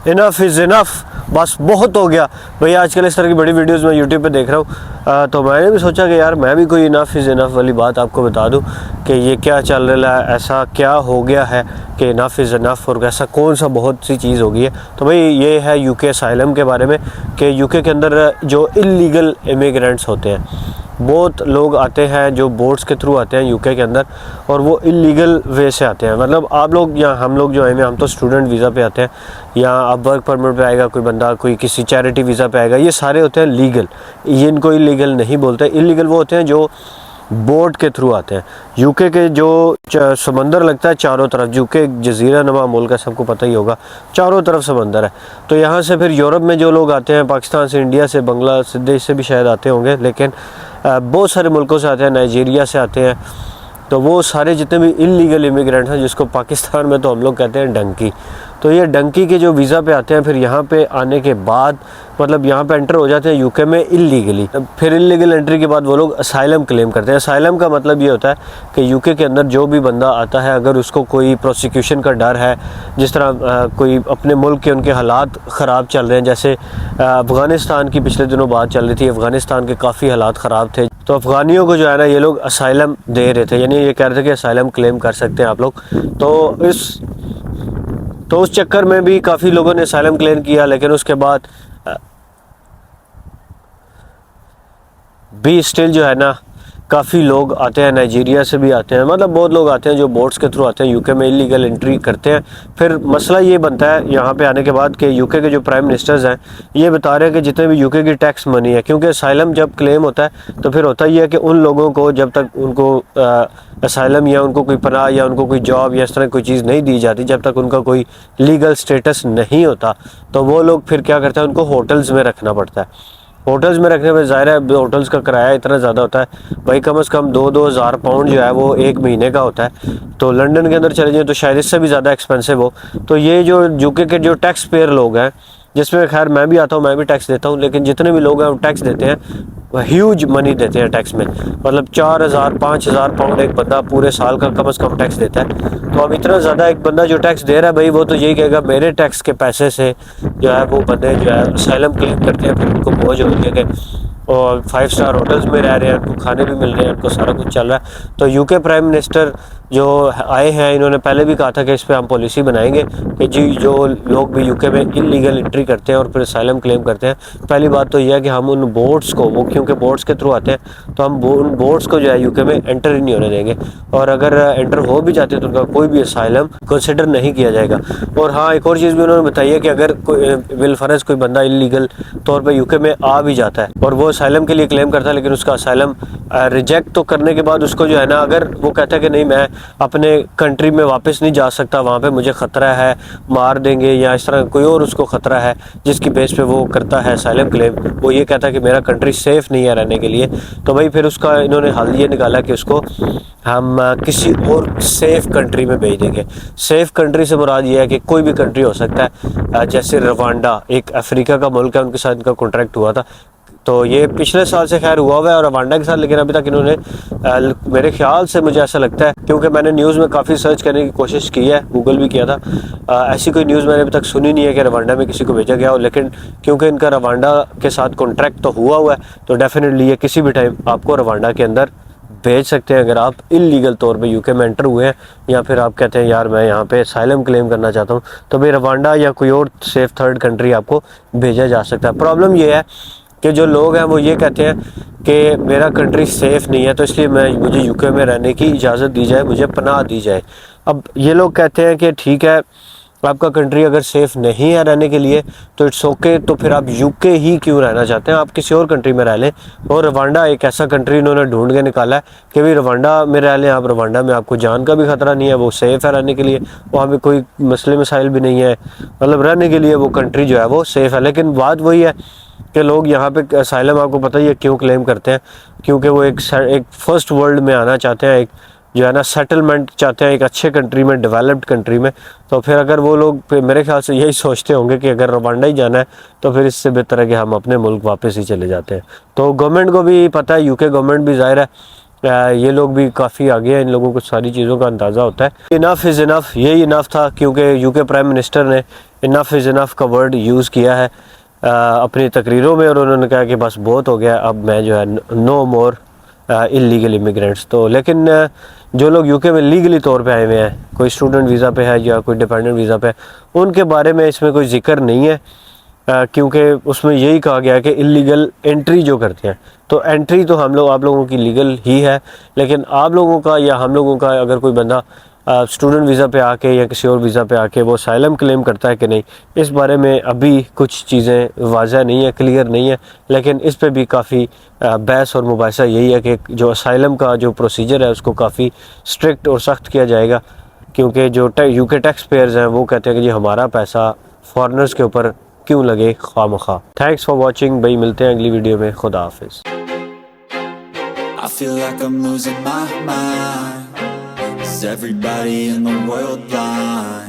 Enough is enough, बस बहुत हो गया भाई। आजकल इस तरह की बड़ी वीडियोस मैं यूट्यूब पे देख रहा हूँ, तो मैंने भी सोचा कि यार मैं भी कोई इनफ इज़ इनफ वाली बात आपको बता दूँ कि ये क्या चल रहा है, ऐसा क्या हो गया है कि इनफ इज़ इनफ, और ऐसा कौन सा बहुत सी चीज़ हो गई है। तो भाई ये है यूके असाइलम के बारे में कि यूके के अंदर जो इलीगल इमिग्रेंट्स होते हैं, बहुत लोग आते हैं जो बोट्स के थ्रू आते हैं यूके के अंदर, और वो इलीगल वे से आते हैं। मतलब आप लोग या हम लोग जो हैं, हम तो स्टूडेंट वीज़ा पे आते हैं, या अब वर्क परमिट पे आएगा कोई बंदा, कोई किसी चैरिटी वीज़ा पे आएगा, ये सारे होते हैं लीगल। ये इनको इलीगल नहीं बोलते। इलीगल वो होते हैं जो बोट के थ्रू आते हैं। यूके के जो समंदर लगता है चारों तरफ, यूके जजीरा नुमा मुल्क है, सबको पता ही होगा, चारों तरफ समंदर है। तो यहाँ से फिर यूरोप में जो लोग आते हैं, पाकिस्तान से, इंडिया से, बांग्लादेश से भी शायद आते होंगे, लेकिन बहुत सारे मुल्कों से आते हैं, नाइजीरिया से आते हैं। तो वो सारे जितने भी इलीगल इमिग्रेंट्स हैं, जिसको पाकिस्तान में तो हम लोग कहते हैं डंकी, तो ये डंकी के जो वीज़ा पे आते हैं, फिर यहाँ पे आने के बाद मतलब यहाँ पे एंटर हो जाते हैं यूके में इलीगली। फिर इलीगल एंट्री के बाद वो लोग असाइलम क्लेम करते हैं। असाइलम का मतलब ये होता है कि यूके के अंदर जो भी बंदा आता है, अगर उसको कोई प्रोसिक्यूशन का डर है, जिस तरह कोई अपने मुल्क के उनके हालात ख़राब चल रहे हैं, जैसे अफ़गानिस्तान की पिछले दिनों बात चल रही थी, अफ़गानिस्तान के काफ़ी हालात ख़राब थे, तो अफ़गानियों को जो है ना ये लोग असाइलम दे रहे थे, यानी ये कह रहे थे कि असाइलम क्लेम कर सकते हैं आप लोग। तो उस चक्कर में भी काफ़ी लोगों ने असाइलम क्लेम किया, लेकिन उसके बाद भी स्टिल जो है ना काफ़ी लोग आते हैं, नाइजीरिया से भी आते हैं, मतलब बहुत लोग आते हैं जो बोट्स के थ्रू आते हैं, यूके में इलीगल एंट्री करते हैं। फिर मसला ये बनता है यहाँ पे आने के बाद कि यूके के जो प्राइम मिनिस्टर्स हैं ये बता रहे हैं कि जितने भी यूके की टैक्स मनी है, क्योंकि असाइलम जब क्लेम होता है तो फिर होता ही है कि उन लोगों को जब तक उनको असाइलम या उनको कोई पनाह या उनको कोई जॉब या इस तरह कोई चीज़ नहीं दी जाती, जब तक उनका कोई लीगल स्टेटस नहीं होता, तो वो लोग फिर क्या करते हैं, उनको होटल्स में रखना पड़ता है। होटल्स में रखने में ज़ाहिर है होटल्स का किराया इतना ज़्यादा होता है भाई, कम से कम 2-2 हज़ार पाउंड जो है वो एक महीने का होता है। तो लंदन के अंदर चले जाए तो शायद इससे भी ज़्यादा एक्सपेंसिव हो। तो ये जो यूके के जो टैक्स पेयर लोग हैं, जिसमें खैर मैं भी आता हूँ, मैं भी टैक्स देता हूँ, लेकिन जितने भी लोग हैं वो टैक्स देते हैं, ह्यूज मनी देते हैं टैक्स में। मतलब 4,000-5,000 पाउंड एक बंदा पूरे साल का कम से कम टैक्स देता है। तो अब इतना ज़्यादा एक बंदा जो टैक्स दे रहा है भाई, वो तो यही कहेगा मेरे टैक्स के पैसे से जो है वो बंदे जो है असाइलम क्लेम करते हैं, फिर उनको बोझ हो रही है कि और 5 स्टार होटल्स में रह रहे हैं, उनको खाने भी मिल रहे हैं, उनको सारा कुछ चल रहा है। तो यूके प्राइम मिनिस्टर जो आए हैं, इन्होंने पहले भी कहा था कि इस पर हम पॉलिसी बनाएंगे कि जी जो लोग भी यूके में इलीगल एंट्री करते हैं और फिर असाइलम क्लेम करते हैं, पहली बात तो यह है कि हम उन बोट्स को, वो क्योंकि बोट्स के थ्रू आते हैं, तो हम उन बोट्स को जो है यूके में एंटर ही नहीं होने देंगे, और अगर एंटर हो भी जाते हैं तो उनका कोई भी असाइलम कंसिडर नहीं किया जाएगा। और हाँ, एक और चीज़ भी उन्होंने बताई है कि अगर कोई बिलफर्ज कोई बंदा इलीगल तौर पर यूके में आ भी जाता है और वो असाइलम के लिए क्लेम करता है, लेकिन उसका असाइलम रिजेक्ट तो करने के बाद उसको जो है ना, अगर वो कहता है कि नहीं मैं अपने कंट्री में वापस नहीं जा सकता, वहाँ पे मुझे ख़तरा है, मार देंगे या इस तरह कोई और उसको ख़तरा है, जिसकी बेस पे वो करता है असाइलम क्लेम, वो ये कहता है कि मेरा कंट्री सेफ़ नहीं है रहने के लिए, तो भाई फिर उसका इन्होंने हल ये निकाला कि उसको हम किसी और सेफ़ कंट्री में भेज देंगे। सेफ़ कंट्री से मुराद ये है कि कोई भी कंट्री हो सकता है, जैसे रवांडा एक अफ्रीका का मुल्क है, उनके साथ इनका कॉन्ट्रैक्ट हुआ था, तो ये पिछले साल से खैर हुआ है और रवांडा के साथ, लेकिन अभी तक इन्होंने मेरे ख्याल से मुझे ऐसा लगता है, क्योंकि मैंने न्यूज़ में काफ़ी सर्च करने की कोशिश की है, गूगल भी किया था, ऐसी कोई न्यूज़ मैंने अभी तक सुनी नहीं है कि रवांडा में किसी को भेजा गया हो, लेकिन क्योंकि इनका रवांडा के साथ कॉन्ट्रैक्ट तो हुआ है, तो डेफिनेटली ये किसी भी टाइम आपको रवांडा के अंदर भेज सकते हैं, अगर आप इलीगल तौर पे यूके में एंटर हुए हैं, या फिर आप कहते हैं यार मैं यहाँ पे असाइलम क्लेम करना चाहता हूँ, तो भाई रवांडा या कोई और सेफ थर्ड कंट्री आपको भेजा जा सकता है। प्रॉब्लम ये है कि जो लोग हैं वो ये कहते हैं कि मेरा कंट्री सेफ़ नहीं है, तो इसलिए मुझे यूके में रहने की इजाज़त दी जाए, मुझे पनाह दी जाए। अब ये लोग कहते हैं कि ठीक है, आपका कंट्री अगर सेफ़ नहीं है रहने के लिए तो इट्स ओके, तो फिर आप यूके ही क्यों रहना चाहते हैं, आप किसी और कंट्री में रह लें। और रवांडा एक ऐसा कंट्री इन्होंने ढूंढ के निकाला है कि भाई रवांडा में रह लें आप, रवांडा में आपको जान का भी ख़तरा नहीं है, वो सेफ़ है रहने के लिए, वहाँ पे कोई मसले मसाइल भी नहीं है, मतलब रहने के लिए वो कंट्री जो है वो सेफ़ है। लेकिन बात वही है कि लोग यहाँ पे असाइलम आपको पता ही है क्यों क्लेम करते हैं, क्योंकि वो एक फर्स्ट वर्ल्ड में आना चाहते हैं, एक जो है ना सेटलमेंट चाहते हैं एक अच्छे कंट्री में, डेवलप्ड कंट्री में। तो फिर अगर वो लोग मेरे ख्याल से यही सोचते होंगे कि अगर रवांडा ही जाना है तो फिर इससे बेहतर है कि हम अपने मुल्क वापस ही चले जाते हैं। तो गवर्नमेंट को भी पता है, यूके गवर्नमेंट भी ज़ाहिर है ये लोग भी काफ़ी आगे हैं, इन लोगों को सारी चीज़ों का अंदाज़ा होता है। इनफ इज़ इनफ, यही इनफ था, क्योंकि यूके प्राइम मिनिस्टर ने इनफ इज़ इनफ का वर्ड यूज़ किया है अपनी तकरीरों में, और उन्होंने कहा कि बस बहुत हो गया, अब मैं जो है नो मोर इलीगल इमिग्रेंट्स। तो लेकिन जो लोग यूके में लीगली तौर पे आए हुए हैं, कोई स्टूडेंट वीज़ा पे है या कोई डिपेंडेंट वीज़ा पे है, उनके बारे में इसमें कोई जिक्र नहीं है, क्योंकि उसमें यही कहा गया है कि इलीगल एंट्री जो करते हैं, तो एंट्री तो हम लोग आप लोगों की लीगल ही है, लेकिन आप लोगों का या हम लोगों का अगर कोई बंदा स्टूडेंट वीज़ा पे आके या किसी और वीज़ा पे आके वो असाइलम क्लेम करता है कि नहीं, इस बारे में अभी कुछ चीज़ें वाज़ह नहीं है, क्लियर नहीं है। लेकिन इस पे भी काफ़ी बहस और मुबाहिसा यही है कि जो असाइलम का जो प्रोसीजर है उसको काफ़ी स्ट्रिक्ट और सख्त किया जाएगा, क्योंकि जो यूके टैक्स पेयर्स हैं वो कहते हैं कि जी हमारा पैसा फॉरेनर्स के ऊपर क्यों लगे खामखा। थैंक्स फॉर वॉचिंग भाई, मिलते हैं अगली वीडियो में, खुदा हाफिज़। I feel like I'm losing my mind. Is everybody in the world blind?